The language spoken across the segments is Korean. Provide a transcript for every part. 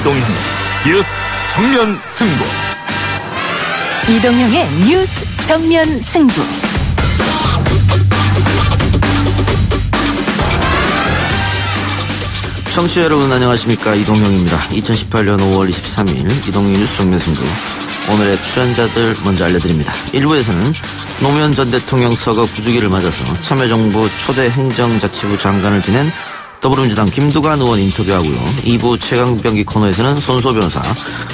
이동형 뉴스 정면 승부. 이동형의 뉴스 정면 승부. 청취자 여러분 안녕하십니까, 이동형입니다. 2018년 5월 23일 이동형 뉴스 정면 승부. 오늘의 출연자들 먼저 알려드립니다. 1부에서는 노무현 전 대통령 서거 9주기를 맞아서 참여정부 초대 행정자치부 장관을 지낸 더불어민주당 김두관 의원 인터뷰하고요. 2부 최강병기 코너에서는 손수호 변호사,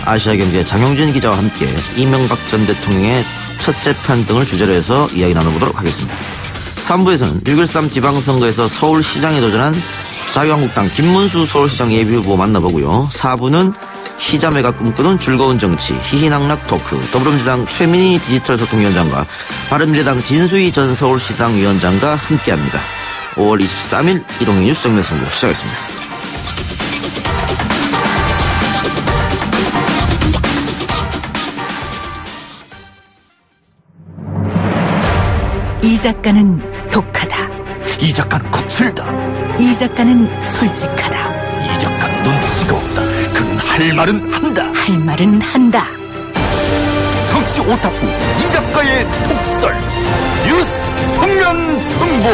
아시아경제 장영진 기자와 함께 이명박 전 대통령의 첫 재판 등을 주제로 해서 이야기 나눠보도록 하겠습니다. 3부에서는 6.13 지방선거에서 서울시장에 도전한 자유한국당 김문수 서울시장 예비후보 만나보고요. 4부는 희자매가 꿈꾸는 즐거운 정치, 희희낙낙 토크, 더불어민주당 최민희 디지털소통위원장과 바른미래당 진수희 전 서울시당 위원장과 함께합니다. 5월 23일 이동형 뉴스 정면 승부 시작하겠습니다. 이 작가는 독하다. 이 작가는 거칠다. 이 작가는 솔직하다. 이 작가는 눈치가 없다. 그는 할 말은 한다. 할 말은 한다. 정치 오타쿠 이 작가의 독설. 뉴스 정면 승부.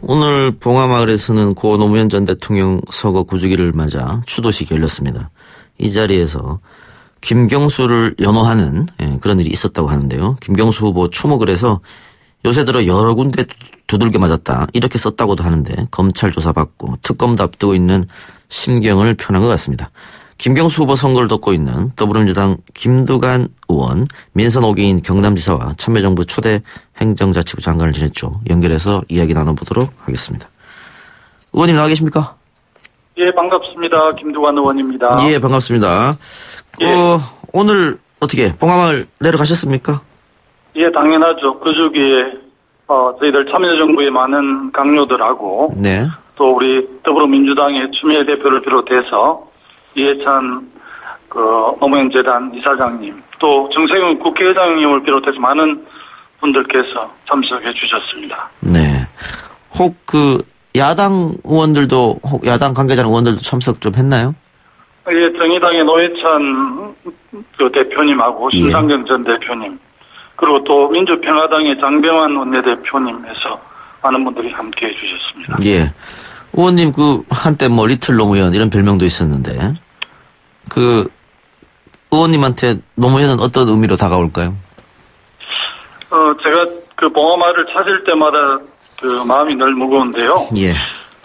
오늘 봉화마을에서는 고 노무현 전 대통령 서거 9주기를 맞아 추도식이 열렸습니다. 이 자리에서 김경수를 연호하는 그런 일이 있었다고 하는데요. 김경수 후보 추모를 해서 요새 들어 여러 군데 두들겨 맞았다 이렇게 썼다고도 하는데, 검찰 조사받고 특검도 앞두고 있는 심경을 표현한 것 같습니다. 김경수 후보 선거를 돕고 있는 더불어민주당 김두관 의원, 민선 5기인 경남지사와 참여정부 초대 행정자치부 장관을 지냈죠. 연결해서 이야기 나눠보도록 하겠습니다. 의원님 나와 계십니까? 예, 반갑습니다. 김두관 의원입니다. 예, 반갑습니다. 예. 오늘 어떻게 봉화마을 내려가셨습니까? 예, 당연하죠. 그 주기에 저희들 참여정부의 많은 강요들하고 네. 또 우리 더불어민주당의 추미애 대표를 비롯해서 이해찬 노무현 재단 이사장님, 또 정세균 국회의장님을 비롯해서 많은 분들께서 참석해 주셨습니다. 네. 혹 야당 의원들도, 야당 관계자 의원들도 참석 좀 했나요? 예, 정의당의 노회찬 대표님하고 심상정 전 대표님, 그리고 또 민주평화당의 장병환 원내대표님에서 많은 분들이 함께 해주셨습니다. 예. 의원님 한때 리틀 노무현 이런 별명도 있었는데, 의원님한테 노무현은 어떤 의미로 다가올까요? 제가 봉화마을을 찾을 때마다 마음이 늘 무거운데요. 예.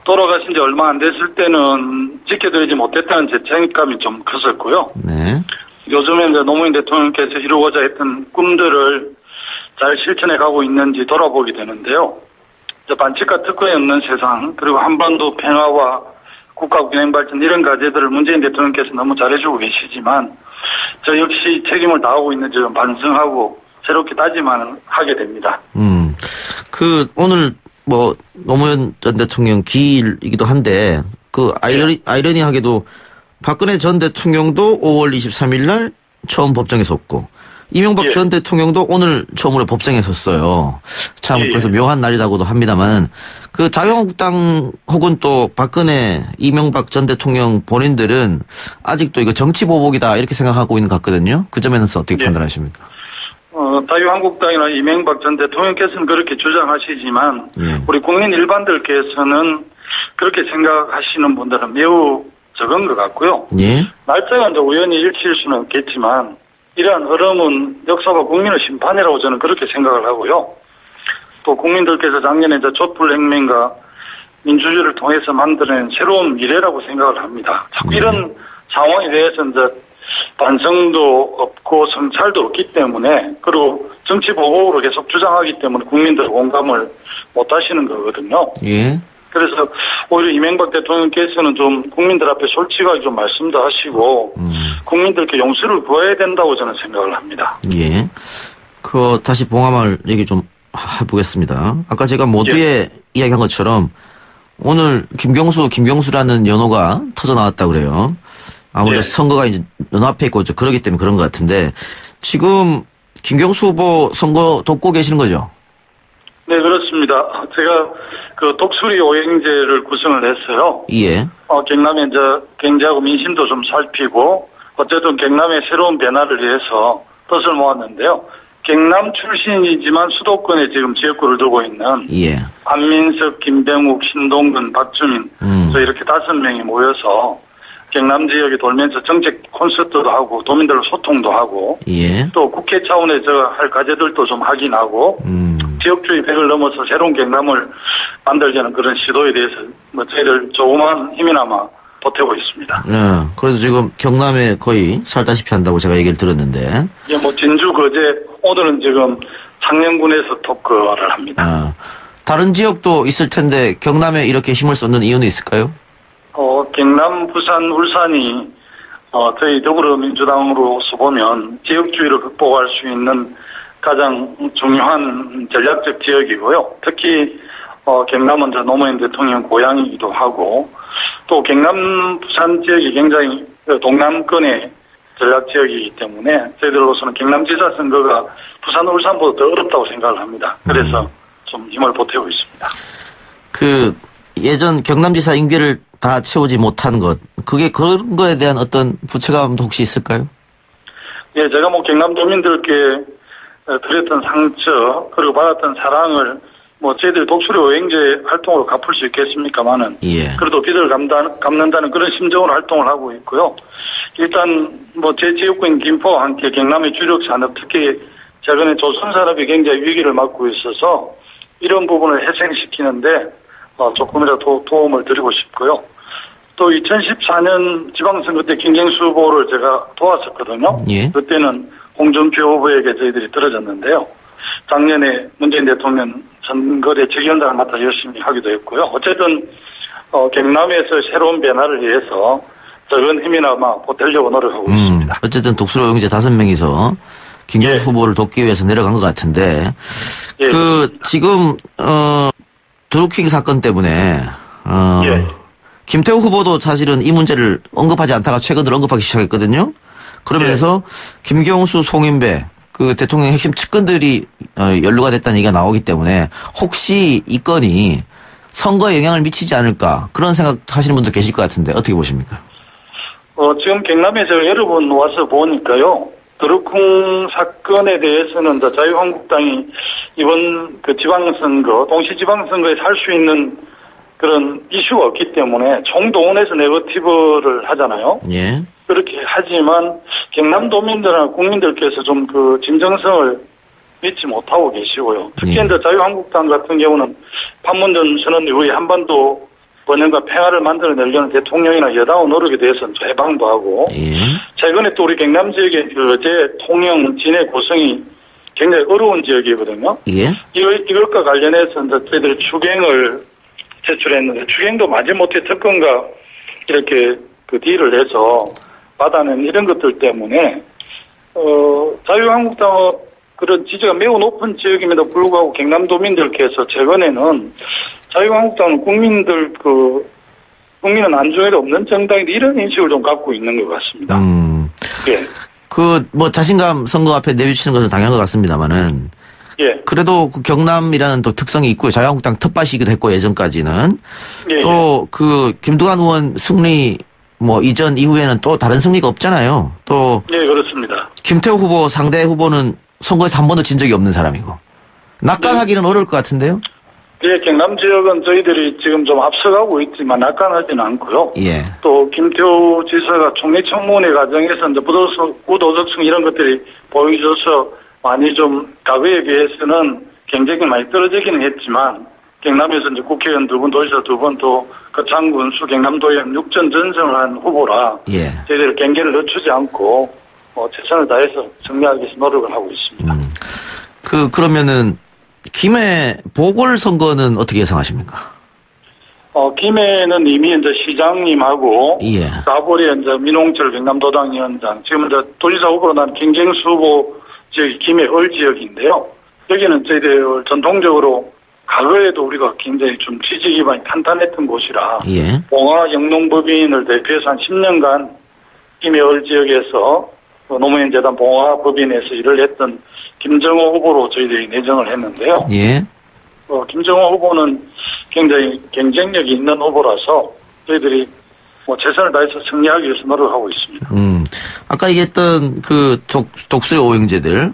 돌아가신 지 얼마 안 됐을 때는 지켜드리지 못했다는 제 책임감이 좀 컸었고요. 네. 요즘에 노무현 대통령께서 이루고자 했던 꿈들을 잘 실천해 가고 있는지 돌아보게 되는데요. 반칙과 특권이 없는 세상, 그리고 한반도 평화와 국가 균형 발전 이런 과제들을 문재인 대통령께서 너무 잘해주고 계시지만 저 역시 책임을 다하고 있는지 좀 반성하고 새롭게 다짐만 하게 됩니다. 오늘 노무현 전 대통령 기일이기도 한데 아이러니하게도 박근혜 전 대통령도 5월 23일 날 처음 법정에 섰고 이명박 전 대통령도 오늘 처음으로 법정에 섰어요. 참 그래서 묘한 날이라고도 합니다만 자유한국당 혹은 또 박근혜, 이명박 전 대통령 본인들은 아직도 이거 정치 보복이다 이렇게 생각하고 있는 것 같거든요. 그 점에는 어떻게 판단하십니까? 자유한국당이나 이명박 전 대통령께서는 그렇게 주장하시지만 우리 국민 일반들께서는 그렇게 생각하시는 분들은 매우 적은 것 같고요. 예. 날짜가 우연히 일치일 수는 없겠지만 이러한 흐름은 역사와 국민의 심판이라고 저는 그렇게 생각을 하고요. 또 국민들께서 작년에 촛불혁명과 민주주의를 통해서 만들어낸 새로운 미래라고 생각을 합니다. 자꾸 이런 상황에 대해서 반성도 없고 성찰도 없기 때문에, 그리고 정치 보복으로 계속 주장하기 때문에 국민들 공감을 못 하시는 거거든요. 예. 그래서 오히려 이명박 대통령께서는 좀 국민들 앞에 솔직하게 좀 말씀도 하시고 국민들께 용서를 구해야 된다고 저는 생각을 합니다. 예. 다시 봉화마을 얘기 좀 해보겠습니다. 아까 제가 모두에 이야기한 것처럼 오늘 김경수라는 연호가 터져 나왔다고 그래요. 아무래도 선거가 이제 눈앞에 있고 그러기 때문에 그런 것 같은데, 지금 김경수 후보 선거 돕고 계시는 거죠? 네, 그렇습니다. 제가 그 독수리 오행제를 구성을 했어요. 예. 경남에 이제 경제하고 민심도 좀 살피고 어쨌든 경남의 새로운 변화를 위해서 뜻을 모았는데요. 경남 출신이지만 수도권에 지금 지역구를 두고 있는 예. 안민석, 김병욱, 신동근, 박주민 이렇게 5명이 모여서 경남 지역에 돌면서 정책 콘서트도 하고 도민들과 소통도 하고 예. 또 국회 차원에서 할 과제들도 좀 확인하고 지역주의 100을 넘어서 새로운 경남을 만들자는 그런 시도에 대해서 저희들 조그만 힘이나마 보태고 있습니다. 네. 그래서 지금 경남에 거의 살다시피 한다고 제가 얘기를 들었는데. 예, 진주, 거제, 오늘은 지금 창녕군에서 토크를 합니다. 다른 지역도 있을 텐데 경남에 이렇게 힘을 쏟는 이유는 있을까요? 경남, 부산, 울산이 저희 더불어민주당으로서 보면 지역주의를 극복할 수 있는 가장 중요한 전략적 지역이고요. 특히 경남은 노무현 대통령 고향이기도 하고 또 경남, 부산 지역이 굉장히 동남권의 전략 지역이기 때문에 저희들로서는 경남지사 선거가 부산, 울산보다 더 어렵다고 생각을 합니다. 그래서 좀 힘을 보태고 있습니다. 예전 경남지사 임기를 다 채우지 못한 것, 그런 거에 대한 어떤 부채감도 혹시 있을까요? 예, 제가 경남도민들께 드렸던 상처, 그리고 받았던 사랑을 저희들 독수리 오행제 활동으로 갚을 수 있겠습니까만은. 예. 그래도 빚을 갚는다는 그런 심정으로 활동을 하고 있고요. 일단, 제 지역구인 김포와 함께 경남의 주력 산업, 특히 최근에 조선산업이 굉장히 위기를 맞고 있어서 이런 부분을 회생시키는데 조금이라도 도움을 드리고 싶고요. 또 2014년 지방선거 때 김경수 후보를 제가 도왔었거든요. 예. 그때는 홍준표 후보에게 저희들이 들어졌는데요. 작년에 문재인 대통령 선거대 직위원장을 맡아 열심히 하기도 했고요. 어쨌든 경남에서 새로운 변화를 위해서 적은 힘이나마 보태려고 노력하고 있습니다. 어쨌든 독수리 오행제 5명이서 김경수 후보를 돕기 위해서 내려간 것 같은데 지금 드루킹 사건 때문에 김태우 후보도 사실은 이 문제를 언급하지 않다가 최근 들어 언급하기 시작했거든요. 그러면서 김경수, 송인배 대통령 핵심 측근들이 연루가 됐다는 얘기가 나오기 때문에 혹시 이 건이 선거에 영향을 미치지 않을까 그런 생각 하시는 분도 계실 것 같은데 어떻게 보십니까? 지금 경남에서 여러 번 와서 보니까요. 드루킹 사건에 대해서는 자유한국당이 이번 지방선거, 동시지방선거에 살 수 있는 그런 이슈가 없기 때문에 총동원해서 네거티브를 하잖아요. 예. 그렇게 하지만 경남도민들이나 국민들께서 좀 진정성을 믿지 못하고 계시고요. 특히 자유한국당 같은 경우는 판문점 선언 이후에 한반도 번영과 평화를 만들어내려는 대통령이나 여당의 노력에 대해서는 해방도 하고 최근에 또 우리 경남 지역의 통영, 진해, 고성이 굉장히 어려운 지역이거든요. 예. 이것과 관련해서 저희들이 추경을 제출했는데 추경도 마지못해 특검과 이렇게 딜을 해서 받아낸 이런 것들 때문에 자유한국당 그런 지지가 매우 높은 지역임에도 불구하고 경남도민들께서 최근에는 자유한국당은 국민은 안중에도 없는 정당인데 이런 인식을 좀 갖고 있는 것 같습니다. 예. 자신감 선거 앞에 내비치는 것은 당연한 것 같습니다만은. 예. 그래도 경남이라는 또 특성이 있고요. 자유한국당 텃밭이기도 했고 예전까지는. 예. 또 김두관 의원 승리 이전 이후에는 또 다른 승리가 없잖아요. 또. 예, 그렇습니다. 김태우 후보 상대 후보는 선거에서 한 번도 진 적이 없는 사람이고. 낙관하기는 어려울 것 같은데요? 예, 경남 지역은 저희들이 지금 좀 앞서가고 있지만 낙관하지는 않고요. 예. 또 김태우 지사가 총리 청문회 과정에서 부도덕성 이런 것들이 보여줘서 많이 좀 과거에 비해서는 경쟁이 많이 떨어지기는 했지만 경남에서 국회의원 2분, 도지사 2분, 또 거창군, 경남도의원 6전 전승을 한 후보라 저희들이 경계를 늦추지 않고 최선을 다해서 정리하기 위해서 노력을 하고 있습니다. 그러면은 김해 보궐선거는 어떻게 예상하십니까? 김해는 이미 시장님하고 사월에 민홍철 경남도당 위원장, 지금 도지사 후보로 난 김경수 후보 지역이 김해 을 지역인데요. 여기는 저희들 전통적으로 과거에도 우리가 굉장히 좀 지지 기반이 탄탄했던 곳이라 봉화 영농법인을 대표해서 한 10년간 김해 을 지역에서 노무현재단 봉화법인에서 일을 했던 김정호 후보로 저희들이 내정을 했는데요. 예. 김정호 후보는 굉장히 경쟁력이 있는 후보라서 저희들이 최선을 다해서 승리하기 위해서 노력하고 있습니다. 아까 얘기했던 그 독수리 오형제들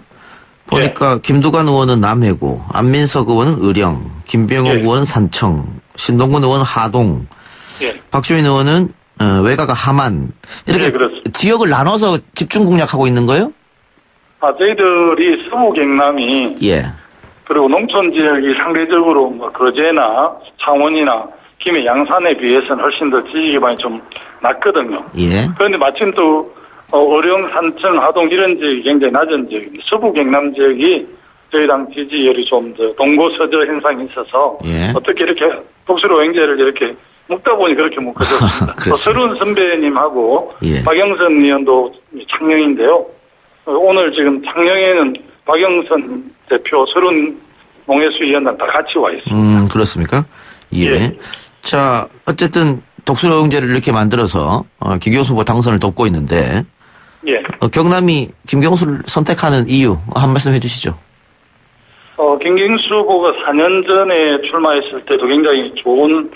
보니까 김두관 의원은 남해고, 안민석 의원은 의령, 김병욱 의원은 산청, 신동근 의원은 하동, 박주민 의원은 외가가 함안 이렇게 지역을 나눠서 집중 공략하고 있는 거예요? 저희들이 서부 경남이 그리고 농촌 지역이 상대적으로 거제나 창원이나 김해 양산에 비해서는 훨씬 더 지지 기반이 좀 낮거든요. 그런데 마침 또 어령, 산청, 하동 이런 지역이 굉장히 낮은 지역입니다. 서부 경남 지역이 저희 당 지지율이 좀 더 동고서저 현상이 있어서 어떻게 이렇게 독수리 오형제를 이렇게 묶다 보니 그렇게 묶어졌습니다. 또 서른 선배님하고 박영선 의원도 창녕인데요. 오늘 지금 창녕에는 박영선 대표, 서른 농해수 위원장 다 같이 와 있습니다. 그렇습니까? 자, 어쨌든 독수리 오형제를 이렇게 만들어서 김경수 후보 당선을 돕고 있는데 경남이 김경수를 선택하는 이유 한 말씀 해주시죠. 김경수 후보가 4년 전에 출마했을 때도 굉장히 좋은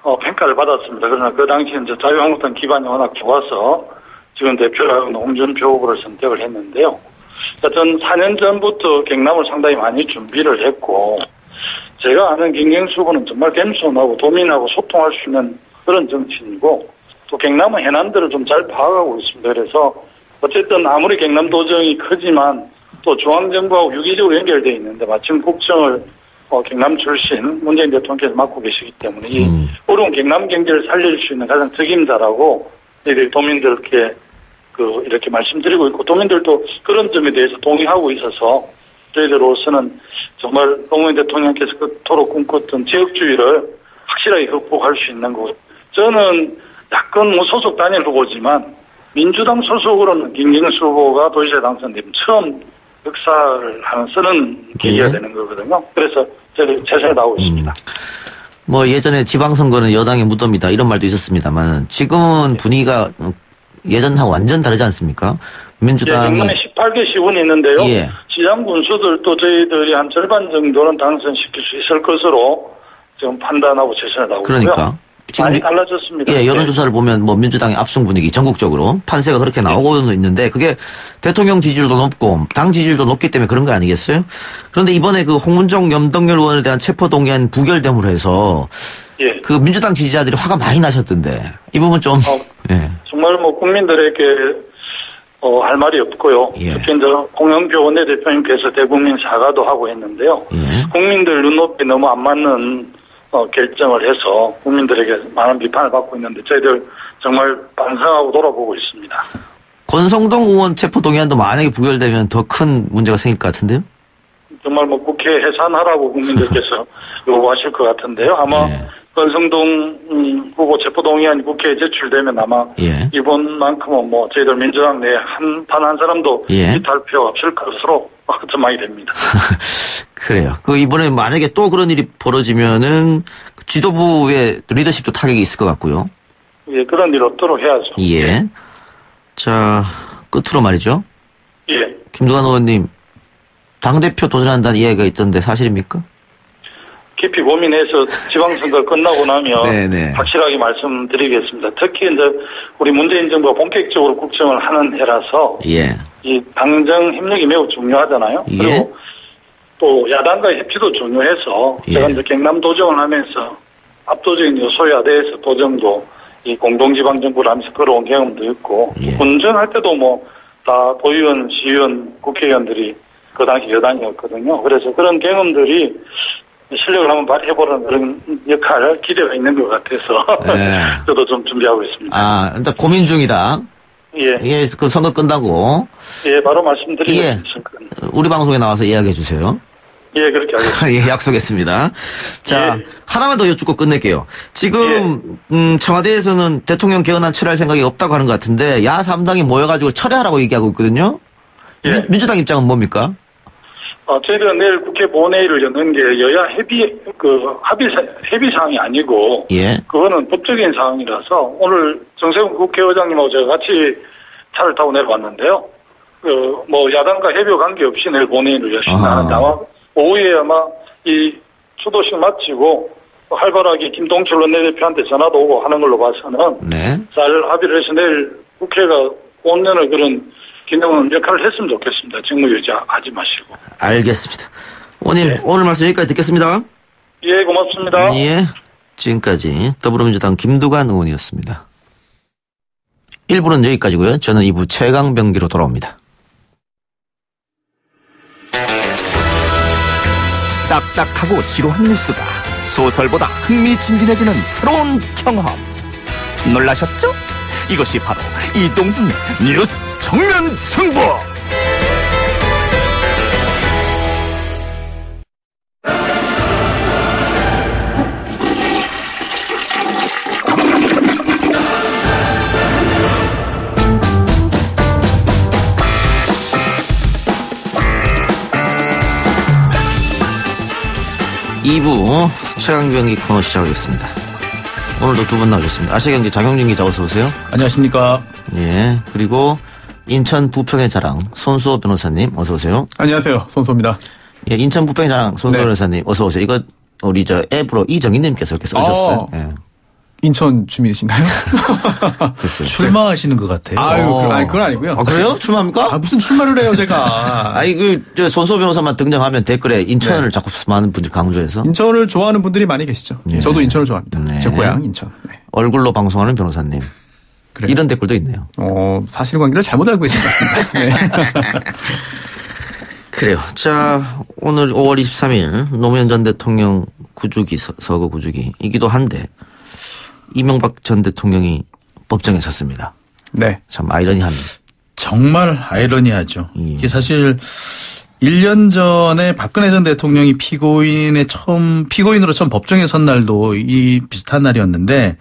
평가를 받았습니다. 그러나 그 당시에 이제 자유한국당 기반이 워낙 좋아서 지금 대표라는 홍준표 후보를 선택을 했는데요. 전 4년 전부터 경남을 상당히 많이 준비를 했고, 제가 아는 김경수 후보는 정말 겸손하고 도민하고 소통할 수 있는 그런 정치인이고, 또 경남은 해남들을 좀 잘 파악하고 있습니다. 그래서 어쨌든 아무리 경남 도정이 크지만 또 중앙정부하고 유기적으로 연결되어 있는데 마침 국정을 경남 출신 문재인 대통령께서 맡고 계시기 때문에 이 어려운 경남 경제를 살릴 수 있는 가장 책임자라고 저희들이 도민들께 이렇게 말씀드리고 있고, 도민들도 그런 점에 대해서 동의하고 있어서 저희들로서는 정말 노무현 대통령께서 그토록 꿈꿨던 지역주의를 확실하게 극복할 수 있는 것. 저는 야권 무소속 단일 후보지만 민주당 소속으로는 김경수 후보가 도지사 당선되면 처음 역사를 하는 쓰는 계기가 되는 거거든요. 그래서 저희 최선을 다하고 있습니다. 예전에 지방선거는 여당의 무덤이다 이런 말도 있었습니다만 지금은 분위기가 예전하고 완전 다르지 않습니까? 민주당. 경남에 18개 시군이 있는데요. 시장 군수들도 저희들이 한 절반 정도는 당선시킬 수 있을 것으로 지금 판단하고 최선을 다하고 있고요. 그러니까. 지금 많이 달라졌습니다. 여론조사를 보면 민주당의 압승 분위기 전국적으로 판세가 그렇게 나오고는 있는데 그게 대통령 지지율도 높고 당 지지율도 높기 때문에 그런 거 아니겠어요? 그런데 이번에 그 홍문종 염동열 의원에 대한 체포동의안 부결됨으로 해서 그 민주당 지지자들이 화가 많이 나셨던데 이 부분 좀 정말 국민들에게 할 말이 없고요. 특히 이제 홍영표 원내대표님께서 대국민 사과도 하고 했는데요. 국민들 눈높이 너무 안 맞는 결정을 해서 국민들에게 많은 비판을 받고 있는데 저희들 정말 반성하고 돌아보고 있습니다. 권성동 의원 체포동의안도 만약에 부결되면 더 큰 문제가 생길 것 같은데요? 정말 국회 해산하라고 국민들께서 요구하실 것 같은데요. 아마 권성동 후보 체포동의안이 국회에 제출되면 아마 이번만큼은 저희들 민주당 내 단 한 사람도 이탈표 없을 것으로 전망이 됩니다. 그래요. 이번에 만약에 또 그런 일이 벌어지면은 지도부의 리더십도 타격이 있을 것 같고요. 그런 일 없도록 해야죠. 자, 끝으로 말이죠. 김두관 의원님, 당대표 도전한다는 이야기가 있던데 사실입니까? 깊이 고민해서 지방선거 끝나고 나면 확실하게 말씀드리겠습니다. 특히 이제 우리 문재인 정부가 본격적으로 국정을 하는 해라서 이 당정 협력이 매우 중요하잖아요. 그리고 또 야당과의 협치도 중요해서 제가 이제 경남 도정을 하면서 압도적인 여소야대에서 도정도 이 공동지방정부를 하면서 걸어온 경험도 있고 군정할 때도 다 도의원, 시의원, 국회의원들이 그 당시 여당이었거든요. 그래서 그런 경험들이 실력을 한번 발휘해보는 그런 역할 기대가 있는 것 같아서 저도 좀 준비하고 있습니다. 일단 고민 중이다. 그 선거 끝나고. 바로 말씀드리겠습니다. 우리 방송에 나와서 이야기해 주세요. 그렇게 하겠습니다. 약속했습니다. 자, 하나만 더 여쭙고 끝낼게요. 지금 청와대에서는 대통령 개헌안 철회할 생각이 없다고 하는 것 같은데 야 3당이 모여가지고 철회하라고 얘기하고 있거든요. 민주당 입장은 뭡니까? 저희가 내일 국회 본회의를 여는 게 여야 협의 사항이 아니고 그거는 법적인 사항이라서 오늘 정세훈 국회의장님하고 제가 같이 차를 타고 내려왔는데요. 야당과 협의 관계없이 내일 본회의를 여신다. 아마 오후에 아마 이 추도식 마치고 활발하게 김동철 원내대표한테 전화도 오고 하는 걸로 봐서는 네. 잘 합의를 해서 내일 국회가 온전한 그런 기능은 역할을 했으면 좋겠습니다. 직무유지하지 마시고. 알겠습니다. 의원님, 네. 오늘 말씀 여기까지 듣겠습니다. 예, 고맙습니다. 예. 지금까지 더불어민주당 김두관 의원이었습니다. 1부는 여기까지고요. 저는 2부 최강병기로 돌아옵니다. 딱딱하고 지루한 뉴스가 소설보다 흥미진진해지는 새로운 경험. 놀라셨죠? 이것이 바로 이동준의 뉴스 정면 승부. 이 2부 최강병기 코너 시작하겠습니다. 오늘도 두 분 나오셨습니다. 아시아경제 장영진 기자 어서 오세요. 안녕하십니까. 예. 그리고 인천 부평의 자랑 손수호 변호사님 어서 오세요. 안녕하세요. 손수호입니다. 예, 인천 부평의 자랑 손수호 네. 변호사님 어서 오세요. 이거 우리 저 앱으로 이정희님께서 이렇게 써주셨어요. 예. 인천 주민이신가요? 글쎄요. 출마하시는 것 같아요. 아니, 그건 아니고요. 아, 그래요? 출마합니까? 무슨 출마를 해요, 제가. 아니, 저 손수호 변호사만 등장하면 댓글에 인천을 네. 자꾸 많은 분들이 강조해서. 인천을 좋아하는 분들이 많이 계시죠. 네. 저도 인천을 좋아합니다. 네. 제 고향 인천. 네. 얼굴로 방송하는 변호사님. 그래요? 이런 댓글도 있네요. 사실관계를 잘못 알고 계신 것 같습니다. 네. 그래요. 자, 오늘 5월 23일 노무현 전 대통령 구주기, 서거 구주기이기도 한데 이명박 전 대통령이 법정에 섰습니다. 네. 참 아이러니한. 정말 아이러니하죠. 예. 이게 사실 1년 전에 박근혜 전 대통령이 피고인으로 처음 법정에 선 날도 이 비슷한 날이었는데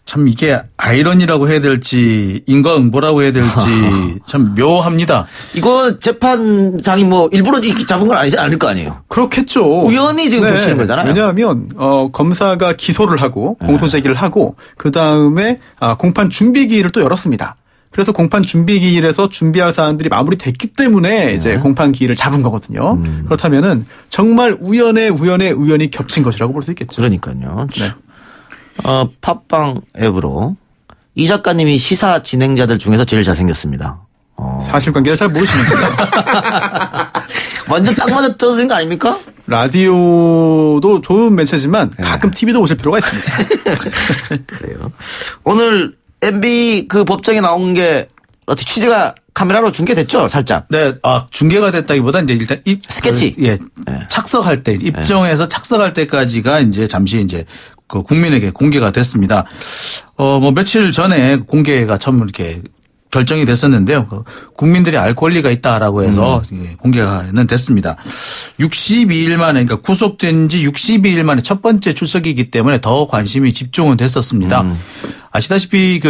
참 이게 아이러니라고 해야 될지 인과응보라고 해야 될지 참 묘합니다. 이거 재판장이 뭐 일부러 이렇게 잡은 건 아니지 않을 거 아니에요. 그렇겠죠. 우연히 지금 보시는 거잖아요. 왜냐하면 검사가 기소를 하고 공소제기를 하고 그다음에 공판 준비기일을 또 열었습니다. 그래서 공판 준비기일에서 준비할 사안들이 마무리됐기 때문에 이제 공판 기일을 잡은 거거든요. 그렇다면은 정말 우연히 겹친 것이라고 볼 수 있겠죠. 그러니까요. 네. 팟빵 앱으로 이 작가님이 시사 진행자들 중에서 제일 잘생겼습니다. 사실관계를 잘 모르시는군요. 완전 딱 맞아 떨어지는 거 아닙니까? 라디오도 좋은 매체지만 가끔 TV도 오실 필요가 있습니다. 그래요. 오늘 MB 그 법정에 나온 게 어떻게 취재가 카메라로 중계됐죠? 살짝. 네, 중계가 됐다기보다 이제 일단 스케치. 착석할 때 입정해서 착석할 때까지가 이제 잠시 이제 그 국민에게 공개가 됐습니다. 뭐 며칠 전에 공개가 처음 이렇게 결정이 됐었는데요. 국민들이 알 권리가 있다라고 해서 공개는 됐습니다. 62일 만에 그러니까 구속된 지 62일 만에 첫 번째 출석이기 때문에 더 관심이 집중은 됐었습니다. 아시다시피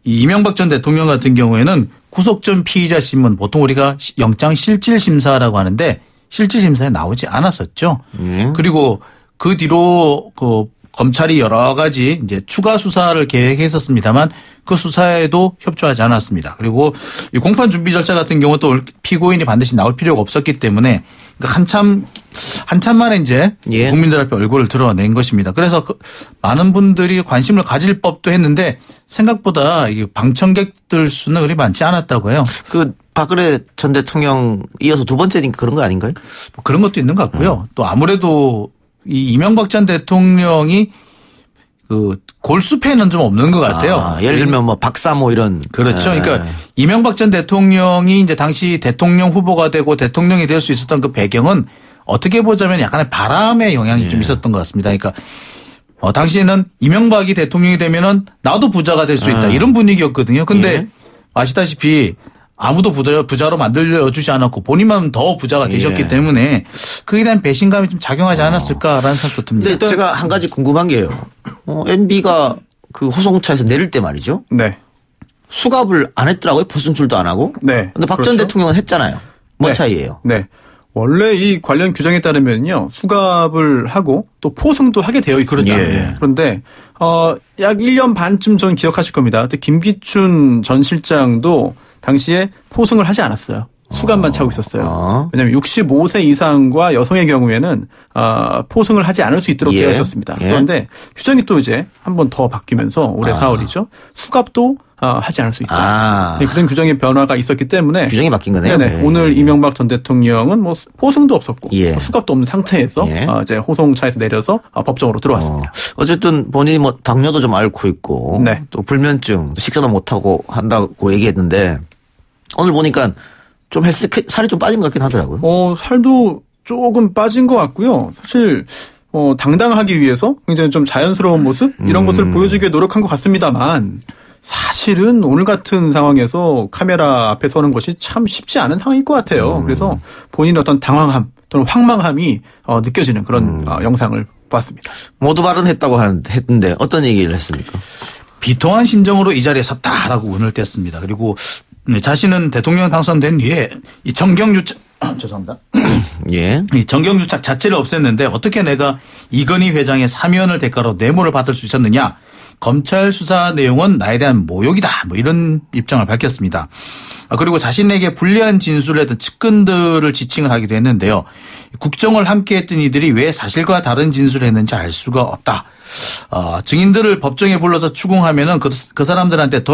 이 이명박 전 대통령 같은 경우에는 구속 전 피의자 신문 보통 우리가 영장 실질 심사라고 하는데 실질 심사에 나오지 않았었죠. 그리고 그 뒤로 검찰이 여러 가지 이제 추가 수사를 계획했었습니다만 그 수사에도 협조하지 않았습니다. 그리고 이 공판 준비 절차 같은 경우 또 피고인이 반드시 나올 필요가 없었기 때문에 한참 만에 이제 국민들 앞에 얼굴을 드러낸 것입니다. 그래서 많은 분들이 관심을 가질 법도 했는데 생각보다 이 방청객들 수는 그리 많지 않았다고 해요. 그 박근혜 전 대통령 이어서 두 번째니까 그런 거 아닌가요? 뭐 그런 것도 있는 것 같고요. 또 아무래도 이 이명박 전 대통령이 그 골수패는 좀 없는 것 같아요. 예를 들면 뭐 박사모 이런. 그렇죠. 그러니까 이명박 전 대통령이 이제 당시 대통령 후보가 되고 대통령이 될 수 있었던 그 배경은 어떻게 보자면 약간의 바람의 영향이 좀 있었던 것 같습니다. 그러니까 당시에는 이명박이 대통령이 되면은 나도 부자가 될 수 있다 이런 분위기였거든요. 근데 아시다시피 아무도 부자로 만들어주지 않았고 본인만 더 부자가 되셨기 때문에 그에 대한 배신감이 좀 작용하지 않았을까라는 생각도 듭니다. 근데 제가 한 가지 궁금한 게요. MB가 그 호송차에서 내릴 때 말이죠. 네. 수갑을 안 했더라고요. 벗은줄도 안 하고. 네. 근데 박 전 대통령은 했잖아요. 뭔 차이예요? 네. 원래 이 관련 규정에 따르면요. 수갑을 하고 또 포승도 하게 되어 있습니다. 그렇죠. 그런데 약 1년 반쯤 전 기억하실 겁니다. 그때 김기춘 전 실장도 당시에 포승을 하지 않았어요. 수감만 차고 있었어요. 왜냐하면 65세 이상과 여성의 경우에는 포승을 하지 않을 수 있도록 되어 있었습니다. 그런데 규정이 또 이제 한 번 더 바뀌면서 올해 4월이죠. 수갑도 하지 않을 수 있다. 그런 규정의 변화가 있었기 때문에 규정이 바뀐 거네요. 네네. 오늘 이명박 전 대통령은 뭐 포승도 없었고 수갑도 없는 상태에서 이제 호송차에서 내려서 법정으로 들어왔습니다. 어쨌든 본인이 뭐 당뇨도 좀 앓고 있고 또 불면증, 식사도 못 하고 한다고 얘기했는데 오늘 보니까 좀 살이 좀 빠진 것 같긴 하더라고요. 살도 조금 빠진 것 같고요. 사실 당당하기 위해서 굉장히 좀 자연스러운 모습 이런 것을 보여주기 위해 노력한 것 같습니다만 사실은 오늘 같은 상황에서 카메라 앞에 서는 것이 참 쉽지 않은 상황일 것 같아요. 그래서 본인의 어떤 당황함 또는 황망함이 느껴지는 그런 영상을 봤습니다. 모두 발언했다고 했는데 어떤 얘기를 했습니까? 비통한 심정으로 이 자리에 섰다라고 운을 뗐습니다. 그리고 자신은 대통령 당선된 뒤에 이 정경유착 죄송합니다. 이 정경유착 자체를 없앴는데 어떻게 내가 이건희 회장의 사면을 대가로 뇌물을 받을 수 있었느냐. 검찰 수사 내용은 나에 대한 모욕이다. 뭐 이런 입장을 밝혔습니다. 그리고 자신에게 불리한 진술을 했던 측근들을 지칭을 하기도 했는데요. 국정을 함께했던 이들이 왜 사실과 다른 진술을 했는지 알 수가 없다. 증인들을 법정에 불러서 추궁하면은 그 사람들한테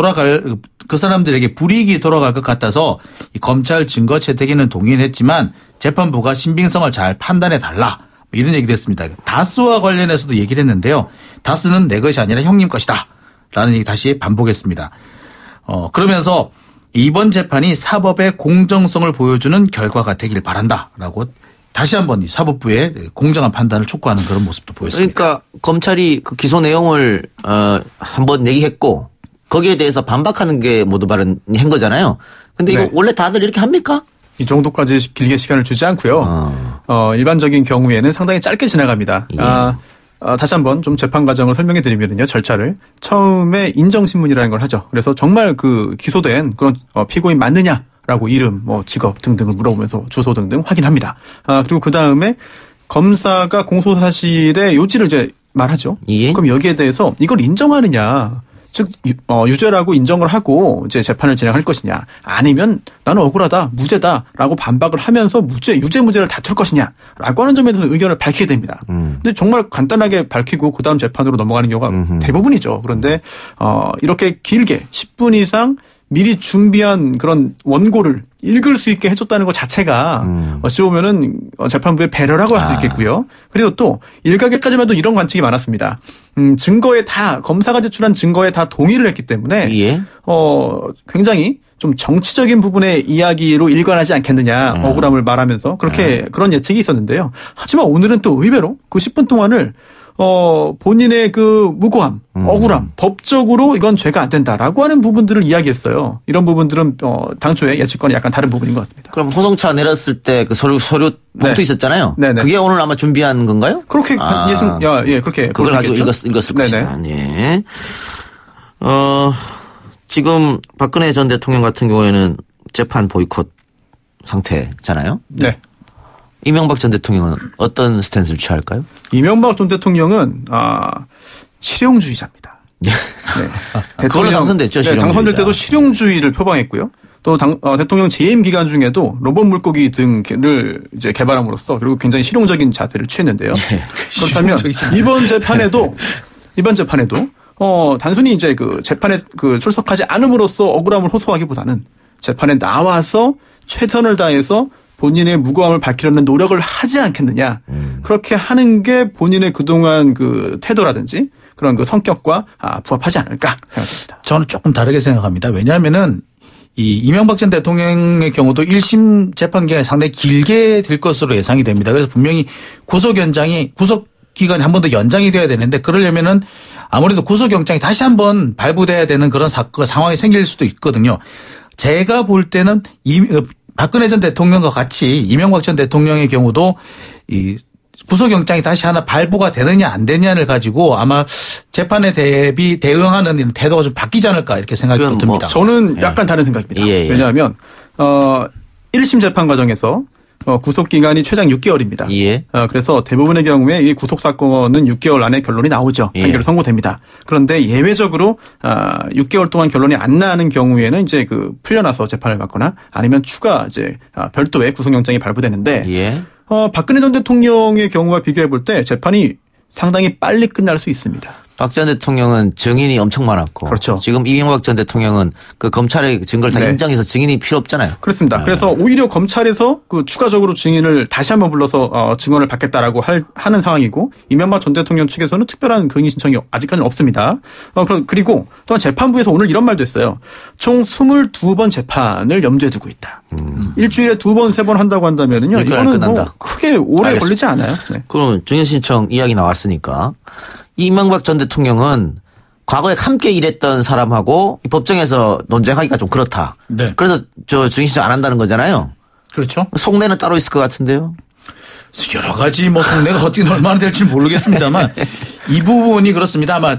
그 사람들에게 불이익이 돌아갈 것 같아서 이 검찰 증거 채택에는 동의는 했지만 재판부가 신빙성을 잘 판단해 달라. 이런 얘기도 했습니다. 다스와 관련해서도 얘기를 했는데요. 다스는 내 것이 아니라 형님 것이다. 라는 얘기 다시 반복했습니다. 그러면서 이번 재판이 사법의 공정성을 보여주는 결과가 되길 바란다. 라고 다시 한번 사법부의 공정한 판단을 촉구하는 그런 모습도 보였습니다. 그러니까 검찰이 그 기소 내용을 한번 얘기했고 거기에 대해서 반박하는 게 모두 발언한 거잖아요. 근데 이거 원래 다들 이렇게 합니까? 이 정도까지 길게 시간을 주지 않고요. 일반적인 경우에는 상당히 짧게 지나갑니다. 다시 한번 좀 재판 과정을 설명해 드리면요. 절차를. 처음에 인정신문이라는 걸 하죠. 그래서 정말 그 기소된 그런 피고인 맞느냐라고 이름, 뭐 직업 등등을 물어보면서 주소 등등 확인합니다. 그리고 그 다음에 검사가 공소사실의 요지를 이제 말하죠. 그럼 여기에 대해서 이걸 인정하느냐. 즉 유죄라고 인정을 하고 이제 재판을 진행할 것이냐 아니면 나는 억울하다 무죄다라고 반박을 하면서 유죄무죄를 다툴 것이냐라고 하는 점에 대해서 의견을 밝히게 됩니다. 근데 정말 간단하게 밝히고 그다음 재판으로 넘어가는 경우가 대부분이죠. 그런데 이렇게 길게 10분 이상 미리 준비한 그런 원고를 읽을 수 있게 해줬다는 것 자체가 어찌 보면은 재판부의 배려라고 할 수 있겠고요. 그리고 또 일각에까지만 해도 이런 관측이 많았습니다. 증거에 다 검사가 제출한 증거에 다 동의를 했기 때문에 굉장히 좀 정치적인 부분의 이야기로 일관하지 않겠느냐 억울함을 말하면서 그렇게 그런 예측이 있었는데요. 하지만 오늘은 또 의외로 그 10분 동안을 본인의 그 무고함, 억울함, 법적으로 이건 죄가 안 된다라고 하는 부분들을 이야기했어요. 이런 부분들은 당초에 예측과는 약간 다른 부분인 것 같습니다. 그럼 호송차 내렸을 때 그 서류 봉투 있었잖아요. 네네. 그게 오늘 아마 준비한 건가요? 그렇게 그렇게 그걸 가지고 읽었을 것이다. 네. 지금 박근혜 전 대통령 같은 경우에는 재판 보이콧 상태잖아요. 네. 이명박 전 대통령은 어떤 스탠스를 취할까요? 이명박 전 대통령은 실용주의자입니다. 네. 그걸로 당선됐죠. 네, 당선될 때도 실용주의를 표방했고요. 또 대통령 재임 기간 중에도 로봇 물고기 등을 이제 개발함으로써 그리고 굉장히 실용적인 자세를 취했는데요. 네. 그렇다면 이번 재판에도 단순히 이제 그 재판에 출석하지 않음으로써 억울함을 호소하기보다는 재판에 나와서 최선을 다해서 본인의 무고함을 밝히려는 노력을 하지 않겠느냐. 그렇게 하는 게 본인의 그동안 그 태도라든지 그런 그 성격과 부합하지 않을까 생각합니다. 저는 조금 다르게 생각합니다. 왜냐하면은 이 이명박 전 대통령의 경우도 1심 재판 기간이 상당히 길게 될 것으로 예상이 됩니다. 그래서 분명히 구속 기간이 한 번 더 연장이 돼야 되는데 그러려면은 아무래도 구속영장이 다시 한번 발부돼야 되는 그런 상황이 생길 수도 있거든요. 제가 볼 때는 박근혜 전 대통령과 같이 이명박 전 대통령의 경우도 이 구속영장이 다시 하나 발부가 되느냐 안 되느냐를 가지고 아마 재판에 대응하는 태도가 좀 바뀌지 않을까 이렇게 생각이 듭니다. 저는 약간 다른 생각입니다. 왜냐하면 1심 재판 과정에서 구속 기간이 최장 6개월입니다. 예. 그래서 대부분의 경우에 이 구속 사건은 6개월 안에 결론이 나오죠. 예. 판결이 선고됩니다. 그런데 예외적으로 6개월 동안 결론이 안 나는 경우에는 이제 풀려나서 재판을 받거나 아니면 추가 이제 별도의 구속영장이 발부되는데 예. 박근혜 전 대통령의 경우와 비교해 볼 때 재판이 상당히 빨리 끝날 수 있습니다. 박 전 대통령은 증인이 엄청 많았고. 그렇죠. 지금 이명박 전 대통령은 그 검찰의 증거를 다 네. 인정해서 증인이 필요 없잖아요. 그렇습니다. 네. 그래서 오히려 검찰에서 추가적으로 증인을 다시 한번 불러서 증언을 받겠다라고 하는 상황이고 이명박 전 대통령 측에서는 특별한 건의 신청이 아직까지는 없습니다. 그리고 또한 재판부에서 오늘 이런 말도 했어요. 총 22번 재판을 염두에 두고 있다. 일주일에 2번, 3번 한다고 한다면은요. 이거는 뭐 크게 오래 알겠습니다. 걸리지 않아요. 네. 그럼 증인 신청 이야기 나왔으니까 이명박 전 대통령은 과거에 함께 일했던 사람하고 법정에서 논쟁하기가 좀 그렇다. 네. 그래서 증인 신청 안 한다는 거잖아요. 그렇죠. 속내는 따로 있을 것 같은데요. 여러 가지 속내가 어떻게 얼마나 될지 모르겠습니다만 이 부분이 그렇습니다. 아마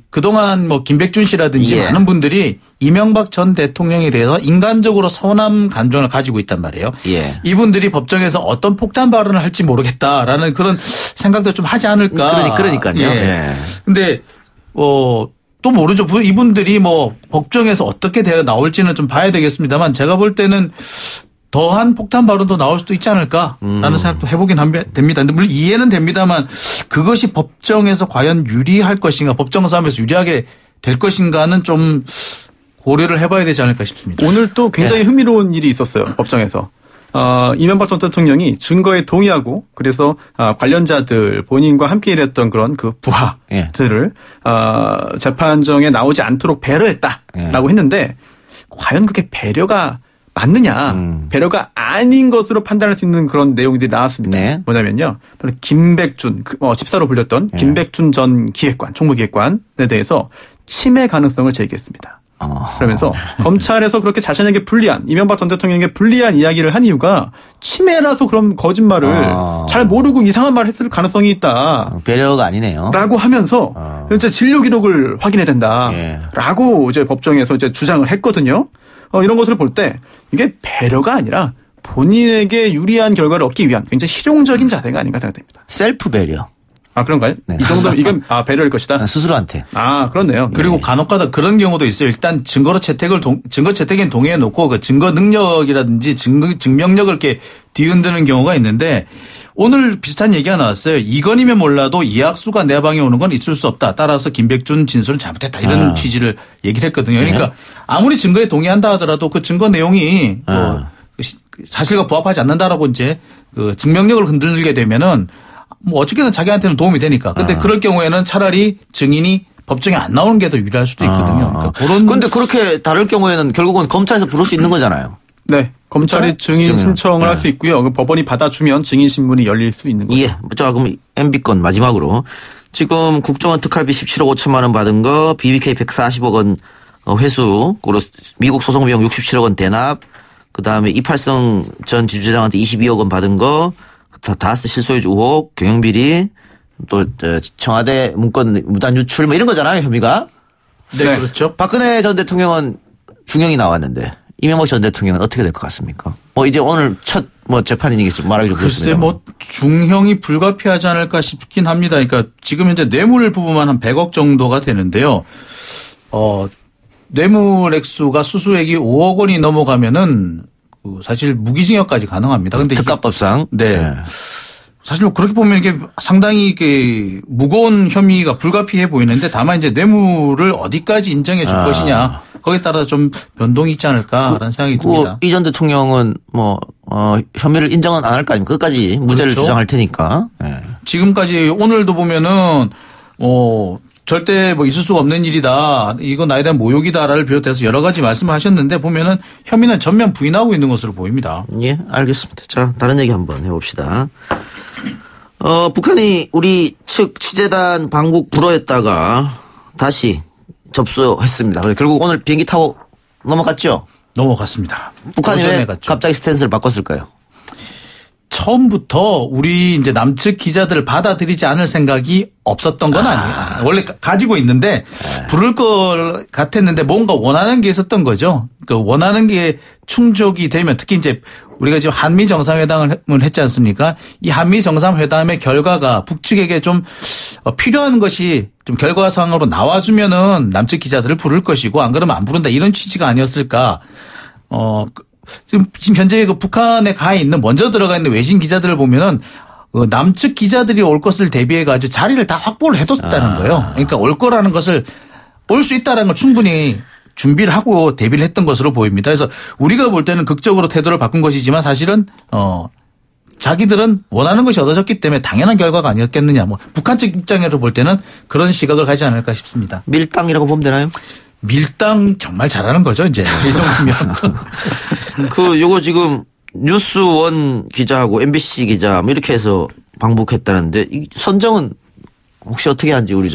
그동안 김백준 씨라든지 예. 많은 분들이 이명박 전 대통령에 대해서 인간적으로 서운함 감정을 가지고 있단 말이에요. 예. 이분들이 법정에서 어떤 폭탄 발언을 할지 모르겠다라는 그런 생각도 좀 하지 않을까. 그러니까요. 예. 근데 또 모르죠. 이분들이 법정에서 어떻게 나올지는 좀 봐야 되겠습니다만 제가 볼 때는 더한 폭탄 발언도 나올 수도 있지 않을까라는 생각도 해보긴 됩니다. 근데 물론 이해는 됩니다만 그것이 법정에서 과연 유리할 것인가, 법정 싸움에서 유리하게 될 것인가는 좀 고려를 해봐야 되지 않을까 싶습니다. 오늘 또 굉장히 흥미로운 일이 있었어요. 법정에서. 이명박 전 대통령이 증거에 동의하고 그래서 관련자들 본인과 함께 일했던 그런 부하들을 재판정에 나오지 않도록 배려했다라고 했는데 과연 그게 배려가 맞느냐. 배려가 아닌 것으로 판단할 수 있는 그런 내용들이 나왔습니다. 네. 뭐냐면요. 바로 김백준, 14로 불렸던 김백준 전 기획관, 총무기획관에 대해서 침해 가능성을 제기했습니다. 그러면서 검찰에서 그렇게 자신에게 불리한, 이명박 전 대통령에게 불리한 이야기를 한 이유가 침해라서 그런 거짓말을 잘 모르고 이상한 말을 했을 가능성이 있다. 배려가 아니네요. 라고 하면서 이제 진료 기록을 확인해야 된다. 예. 라고 이제 법정에서 이제 주장을 했거든요. 이런 것을 볼 때 이게 배려가 아니라 본인에게 유리한 결과를 얻기 위한 굉장히 실용적인 자세가 아닌가 생각됩니다. 셀프 배려. 그런가요? 네. 이 정도면 이건 배려일 것이다. 스스로한테. 그렇네요. 그리고 간혹가다 그런 경우도 있어요. 일단 증거 채택엔 동의해 놓고 그 증거 능력이라든지 증명력을 이렇게 뒤흔드는 경우가 있는데 오늘 비슷한 얘기가 나왔어요. 이건이면 몰라도 이학수가 내 방에 오는 건 있을 수 없다. 따라서 김백준 진술은 잘못했다. 이런 취지를 얘기를 했거든요. 그러니까 아무리 증거에 동의한다 하더라도 그 증거 내용이 사실과 부합하지 않는다라고 이제 증명력을 흔들게 되면은 어떻게든 자기한테는 도움이 되니까. 근데 그럴 경우에는 차라리 증인이 법정에 안 나오는 게 더 유리할 수도 있거든요. 그런데 그렇게 다를 경우에는 결국은 검찰에서 부를 수 있는 거잖아요. 네. 검찰이 증인 신청을 할 수 있고요. 법원이 받아주면 증인 신문이 열릴 수 있는 거죠. 예. 자, 그럼 MB건 마지막으로. 지금 국정원 특활비 17억 5천만 원 받은 거, BBK 140억 원 회수, 그리고 미국 소송 비용 67억 원 대납, 그다음에 이팔성 전 지주장한테 22억 원 받은 거, 다스 실소유주 의혹, 경영비리, 또 청와대 문건 무단 유출 이런 거잖아요, 혐의가. 네, 그렇죠. 박근혜 전 대통령은 중형이 나왔는데 이명박 전 대통령은 어떻게 될 것 같습니까? 이제 오늘 첫 재판이니까 말하기 좀 글쎄 그렇습니다. 중형이 불가피하지 않을까 싶긴 합니다. 그러니까 지금 현재 뇌물 부분만 한 100억 정도가 되는데요. 뇌물 액수가 수수액이 5억 원이 넘어가면은 사실 무기징역까지 가능합니다. 근데 특가법상. 네. 사실 그렇게 보면 이게 상당히 무거운 혐의가 불가피해 보이는데 다만 이제 뇌물을 어디까지 인정해 줄 것이냐 거기에 따라 좀 변동이 있지 않을까라는 생각이 듭니다. 이 전 대통령은 혐의를 인정은 안 할 거 아닙니까? 끝까지 무죄를 그렇죠. 주장할 테니까. 네. 지금까지 오늘도 보면은 절대 있을 수가 없는 일이다. 이건 나에 대한 모욕이다를 비롯해서 여러 가지 말씀을 하셨는데 보면은 혐의는 전면 부인하고 있는 것으로 보입니다. 예, 알겠습니다. 자, 다른 얘기 한번 해봅시다. 북한이 우리 측 취재단 방북 불허했다가 다시 접수했습니다. 그래서 결국 오늘 비행기 타고 넘어갔죠? 넘어갔습니다. 북한이 왜 갔죠. 갑자기 스탠스를 바꿨을까요? 처음부터 우리 이제 남측 기자들을 받아들이지 않을 생각이 없었던 건 아니에요. 원래 가지고 있는데 부를 걸 같았는데 뭔가 원하는 게 있었던 거죠. 그 원하는 게 충족이 되면 특히 이제 우리가 지금 한미 정상회담을 했지 않습니까? 이 한미 정상회담의 결과가 북측에게 좀 필요한 것이 좀 결과상으로 나와주면은 남측 기자들을 부를 것이고 안 그러면 안 부른다 이런 취지가 아니었을까. 지금 현재 그 북한에 가 있는 먼저 들어가 있는 외신 기자들을 보면은 남측 기자들이 올 것을 대비해 가지고 자리를 다 확보를 해뒀다는 거예요. 그러니까 올 거라는 것을 올 수 있다는 걸 충분히 준비를 하고 대비를 했던 것으로 보입니다. 그래서 우리가 볼 때는 극적으로 태도를 바꾼 것이지만 사실은 자기들은 원하는 것이 얻어졌기 때문에 당연한 결과가 아니었겠느냐. 뭐 북한 측 입장에서 볼 때는 그런 시각을 가지 않을까 싶습니다. 밀당이라고 보면 되나요? 밀당 정말 잘하는 거죠, 이제. 이 정도면. 요거 지금 뉴스원 기자하고 MBC 기자 뭐 이렇게 해서 방북했다는데 이 선정은 혹시 어떻게 한지 우리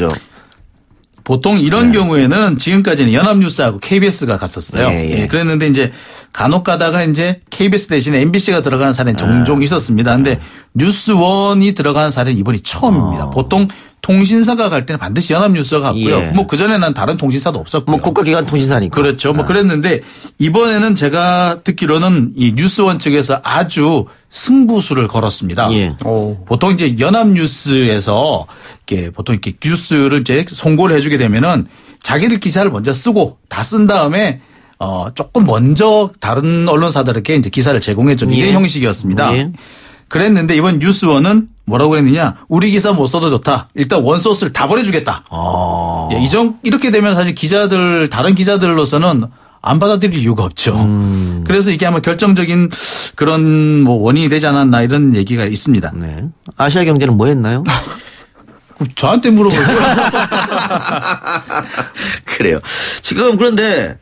보통 이런 경우에는 지금까지는 연합뉴스하고 KBS가 갔었어요. 예, 그랬는데 이제 간혹 가다가 이제 KBS 대신에 MBC가 들어가는 사례는 종종 있었습니다. 근데 뉴스원이 들어가는 사례는 이번이 처음입니다. 보통 통신사가 갈 때는 반드시 연합뉴스가 갔고요. 뭐 그전에는 다른 통신사도 없었고요. 뭐 국가기관 통신사니까. 그렇죠. 뭐 그랬는데 이번에는 제가 듣기로는 이 뉴스원 측에서 아주 승부수를 걸었습니다. 보통 이제 연합뉴스에서 이렇게 보통 이렇게 뉴스를 이제 송고를 해주게 되면은 자기들 기사를 먼저 쓰고 다 쓴 다음에 조금 먼저 다른 언론사들에게 이제 기사를 제공해주는 이런 형식이었습니다. 그랬는데 이번 뉴스원은 뭐라고 했느냐. 우리 기사 못 써도 좋다. 일단 원소스를 다 보내주겠다. 이렇게 되면 사실 기자들 다른 기자들로서는 안 받아들일 이유가 없죠. 그래서 이게 아마 결정적인 그런 뭐 원인이 되지 않았나 이런 얘기가 있습니다. 네. 아시아경제는 뭐 했나요? 저한테 물어보세요. 그래요. 지금 그런데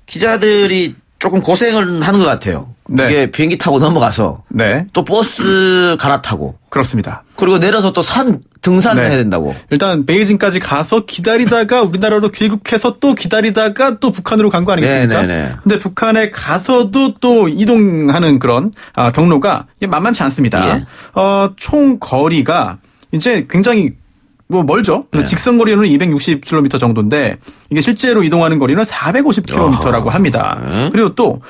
기자들이 조금 고생을 하는 것 같아요. 네. 이게 비행기 타고 넘어가서 또 버스 갈아타고 그렇습니다. 그리고 내려서 또 등산을 해야 된다고. 일단 베이징까지 가서 기다리다가 우리나라로 귀국해서 또 기다리다가 또 북한으로 간 거 아니겠습니까? 근데 북한에 가서도 또 이동하는 그런 경로가 만만치 않습니다. 총 거리가 이제 굉장히 뭐 멀죠. 직선 거리는 260km 정도인데 이게 실제로 이동하는 거리는 450km라고 합니다. 그리고 또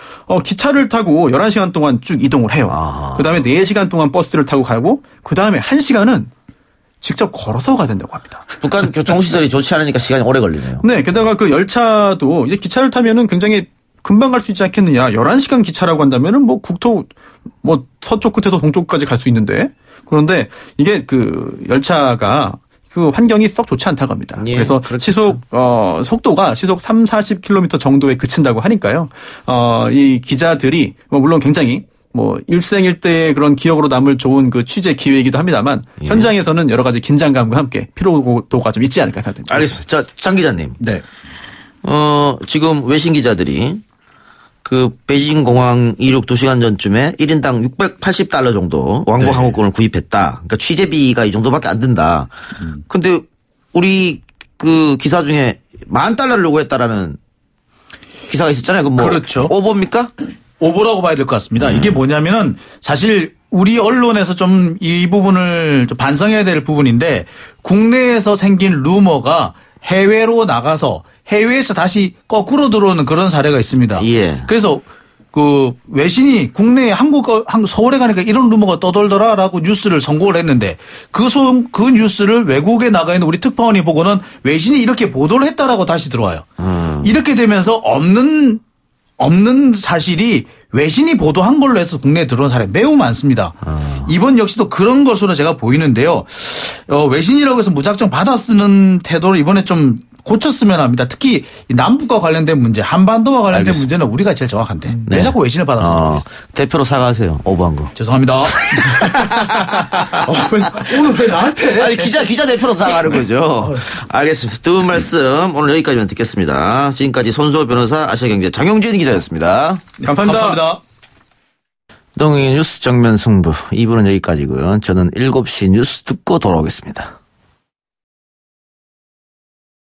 기차를 타고 11시간 동안 쭉 이동을 해요. 그다음에 4시간 동안 버스를 타고 가고 그다음에 1시간은 직접 걸어서 가야 된다고 합니다. 북한 교통시설이 좋지 않으니까 시간이 오래 걸리네요. 네. 게다가 그 열차도 이제 기차를 타면은 굉장히 금방 갈 수 있지 않겠느냐. 11시간 기차라고 한다면은 뭐 국토 뭐 서쪽 끝에서 동쪽까지 갈 수 있는데 그런데 이게 그 열차가 그 환경이 썩 좋지 않다고 합니다. 그래서 시속 속도가 시속 30-40km 정도에 그친다고 하니까요. 이 기자들이 물론 굉장히 뭐 일생일대의 그런 기억으로 남을 좋은 그 취재 기회이기도 합니다만 현장에서는 여러 가지 긴장감과 함께 피로도가 좀 있지 않을까 생각됩니다. 알겠습니다. 장 기자님. 네. 지금 외신 기자들이 그 베이징 공항 이륙 2시간 전쯤에 1인당 $680 정도 왕복 항공권을 구입했다. 그러니까 취재비가 이 정도밖에 안 든다. 근데 우리 그 기사 중에 $10,000를 요구했다라는 기사가 있었잖아요. 뭐 그렇죠. 오보입니까? 오보라고 봐야 될 것 같습니다. 이게 뭐냐면은 사실 우리 언론에서 좀 이 부분을 좀 반성해야 될 부분인데 국내에서 생긴 루머가 해외로 나가서 해외에서 다시 거꾸로 들어오는 그런 사례가 있습니다. 그래서 그 외신이 국내에 서울에 가니까 이런 루머가 떠돌더라라고 뉴스를 선고를 했는데 그 뉴스를 외국에 나가 있는 우리 특파원이 보고는 외신이 이렇게 보도를 했다라고 다시 들어와요. 이렇게 되면서 없는 사실이 외신이 보도한 걸로 해서 국내에 들어온 사례 매우 많습니다. 이번 역시도 그런 것으로 제가 보이는데요. 외신이라고 해서 무작정 받아 쓰는 태도를 이번에 좀 고쳤으면 합니다. 특히 남북과 관련된 문제, 한반도와 관련된 문제는 우리가 제일 정확한데 왜 자꾸 외신을 받아 쓰는지 모르겠어요. 대표로 사과하세요. 오버한 거. 죄송합니다. 오늘 왜 나한테? 아니 기자 대표로 사과하는 거죠. 알겠습니다. 두 분 말씀 오늘 여기까지만 듣겠습니다. 지금까지 손수호 변호사, 아시아경제 장영진 기자였습니다. 감사합니다. 이동희 뉴스 정면 승부 2부는 여기까지고요. 저는 7시 뉴스 듣고 돌아오겠습니다.